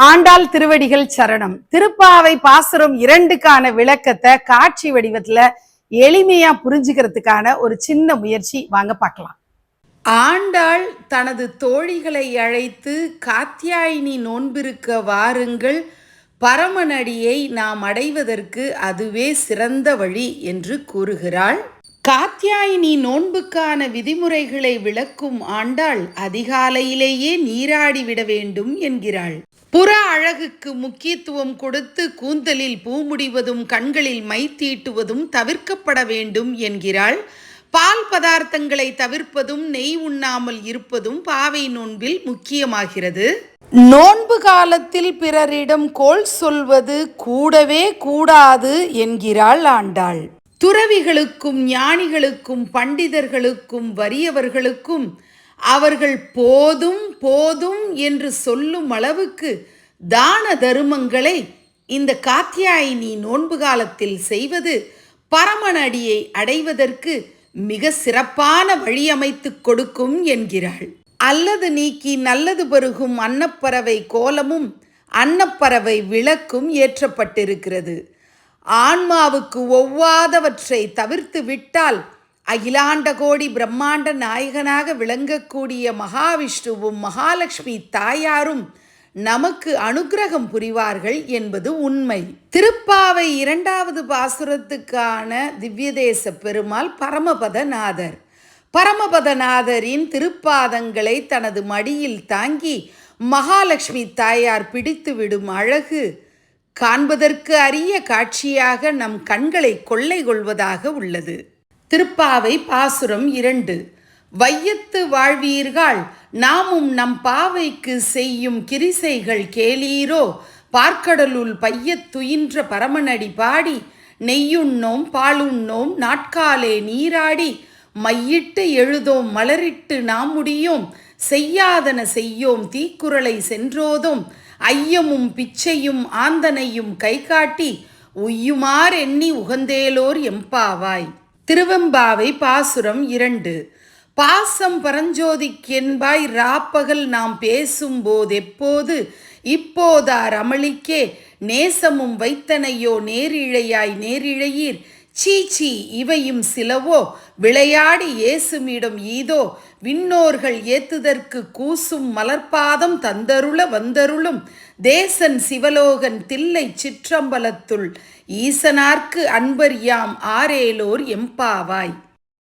ஆண்டாள் திருவடிகள் சரணம். திருப்பாவை பாசுரம் 2க்கான விளக்கத்தை காட்சி வடிவத்துல எளிமையா புரிஞ்சுக்கிறதுக்கான ஒரு சின்ன முயற்சி வாங்க பார்க்கலாம். ஆண்டாள் தனது தோழிகளை அழைத்து காத்தியாயினி நோன்பிருக்க வாருங்கள், பரமனடியை நாம் அடைவதற்கு அதுவே சிறந்த வழி என்று கூறுகிறாள். காத்தியாயினி நோன்புக்கான விதிமுறைகளை விளக்கும் ஆண்டாள் அதிகாலையிலேயே நீராடிவிட வேண்டும் என்கிறாள். புற அழகுக்கு முக்கியத்துவம் கொடுத்து கூந்தலில் பூமுடிவதும் கண்களில் மை தீட்டுவதும் தவிர்க்கப்பட வேண்டும் என்கிறாள். பால் பதார்த்தங்களை தவிர்ப்பதும் நெய் உண்ணாமல் இருப்பதும் பாவை நோன்பில் முக்கியமாகிறது. நோன்பு காலத்தில் பிறரிடம் கோள் சொல்வது கூடவே கூடாது என்கிறாள் ஆண்டாள். துறவிகளுக்கும் ஞானிகளுக்கும் பண்டிதர்களுக்கும் வறியவர்களுக்கும் அவர்கள் போதும் போதும் என்று சொல்லும் அளவுக்கு தான தருமங்களை இந்த காத்தியாயினி நோன்பு காலத்தில் செய்வது பரமனடியை அடைவதற்கு மிக சிறப்பான வழி அமைத்து கொடுக்கும் என்கிறாள். அல்லது நீக்கி நல்லது பருகும் அன்னப்பறவை கோலமும் அன்னப்பறவை விளக்கும் ஏற்றப்பட்டிருக்கிறது. ஆன்மாவுக்கு ஒவ்வாதவற்றை தவிர்த்து விட்டால் அகிலாண்ட கோடி பிரம்மாண்ட நாயகனாக விளங்கக்கூடிய மகாவிஷ்ணுவும் மகாலட்சுமி தாயாரும் நமக்கு அனுக்கிரகம் புரிவார்கள் என்பது உண்மை. திருப்பாவை 2வது பாசுரத்துக்கான திவ்யதேச பெருமாள் பரமபதநாதர். பரமபதநாதரின் திருப்பாதங்களை தனது மடியில் தாங்கி மகாலட்சுமி தாயார் பிடித்து விடும் அழகு காண்பதற்கு அரிய காட்சியாக நம் கண்களை கொள்ளை கொள்வதாக உள்ளது. திருப்பாவை பாசுரம் 2. வையத்து வாழ்வீர்கள், நாமும் நம் பாவைக்கு செய்யும் கிரிசைகள் கேளீரோ, பார்க்கடலுள் பையத்துயின்ற பரமனடி பாடி நெய்யுண்ணோம் பாலுண்ணோம் நாட்காலே நீராடி மையிட்டு எழுதோம் மலரிட்டு நாம் முடியோம் செய்யாதன செய்யோம் தீக்குறளை சென்றோதும் ஐயமும் பிச்சையும் ஆந்தனையும் கை காட்டி உய்யுமார் எண்ணி உகந்தேலோர் எம்பாவாய். திருவெம்பாவை பாசுரம் 2. பாசம் பரஞ்சோதிக்கென்பாய் ராப்பகல் நாம் பேசும் போதெப்போது இப்போதார் அமளிக்கே நேசமும் வைத்தனையோ நேரிழையாய் நேரிழையீர் சீச்சி இவையும் சிலவோ விளையாடி ஏசுமிடம் ஈதோ விண்ணோர்கள் ஏத்துதற்கு கூசும் மலர்பாதம் தந்தருள வந்தருளும் தேசன் சிவலோகன் தில்லை சிற்றம்பலத்துள் ஈசனார்க்கு அன்பர் யாம் ஆரேலோர் எம்பாவாய்.